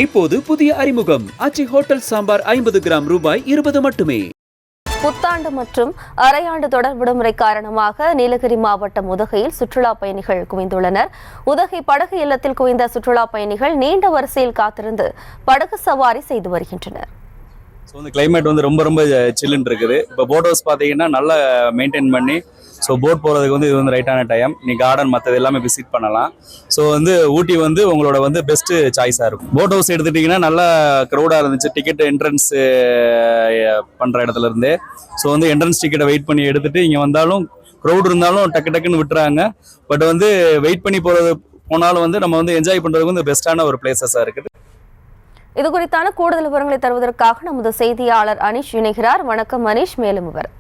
இப்போது புதிய அறிமுகம் ஆச்சி ஹோட்டல் சாம்பார் 50 கிராம் ரூபாய் 20 மட்டுமே. புத்தாண்டு மற்றும் அரையாண்டு தொடர் விடுமுறை காரணமாக நீலகிரி மாவட்டம் உதகையில் சுற்றுலா பயணிகள் குவிந்துள்ளனர். உதகை படகு இல்லத்தில் குவிந்த சுற்றுலா பயணிகள் நீண்ட வரிசையில் காத்திருந்து படகு சவாரி செய்து வருகின்றனர். கிளைமேட் ரொம்ப சில்லுன்னு இருக்குது. இப்போ போட் ஹவுஸ் பார்த்தீங்கன்னா நல்லா மெயின்டைன் பண்ணி போட் போகிறதுக்கு இது ரைட்டான டைம். நீ கார்டன் மற்றது எல்லாமே விசிட் பண்ணலாம். ஊட்டி உங்களோட பெஸ்ட் சாய்ஸாக இருக்கும். போட் ஹவுஸ் எடுத்துட்டிங்கன்னா நல்லா க்ரௌடாக இருந்துச்சு. டிக்கெட் என்ட்ரன்ஸ் பண்ணுற இடத்துல இருந்து என்ட்ரன்ஸ் டிக்கெட்டை வெயிட் பண்ணி எடுத்துட்டு இங்கே வந்தாலும் க்ரௌட் இருந்தாலும் டக்குன்னு விட்டுறாங்க. பட் வெயிட் பண்ணி போனாலும் நம்ம என்ஜாய் பண்ணுறதுக்கு பெஸ்ட்டான ஒரு பிளேசஸாக இருக்குது. இது குறித்தான கூடுதல் விவரங்களை தருவதற்காக நமது செய்தியாளர் அனிஷ் இணைகிறார். வணக்கம் அனிஷ், மேலும் விவரம்.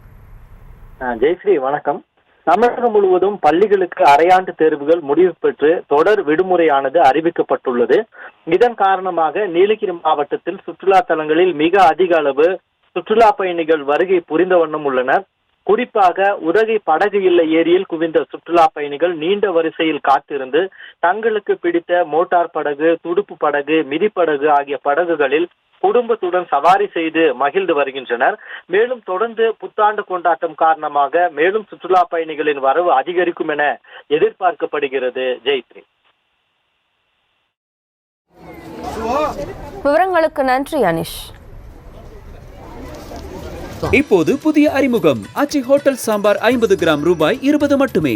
ஜெயஸ்ரீ வணக்கம். தமிழகம் முழுவதும் பள்ளிகளுக்கு அரையாண்டு தேர்வுகள் முடிவு பெற்று தொடர் விடுமுறையானது அறிவிக்கப்பட்டுள்ளது. இதன் காரணமாக நீலகிரி மாவட்டத்தில் சுற்றுலா தலங்களில் மிக அதிக அளவு சுற்றுலா பயணிகள் வருகை புரிந்த வண்ணம் உள்ளனர். குறிப்பாக உதகை படகு இல்ல ஏரியில் குவிந்த சுற்றுலா பயணிகள் நீண்ட வரிசையில் காத்திருந்து தங்களுக்கு பிடித்த மோட்டார் படகு, துடுப்பு படகு, மிதிப்படகு ஆகிய படகுகளில் குடும்பத்துடன் சவாரி செய்து மகிழ்ந்து வருகின்றனர். மேலும் தொடர்ந்து புத்தாண்டு கொண்டாட்டம் காரணமாக மேலும் சுற்றுலா பயணிகளின் வரவு அதிகரிக்கும் என எதிர்பார்க்கப்படுகிறது. ஜெயஸ்ரீ, விவரங்களுக்கு நன்றி அனிஷ். இப்போது புதிய அறிமுகம் ஆச்சி ஹோட்டல் சாம்பார் 50 கிராம் ரூபாய் 20 மட்டுமே.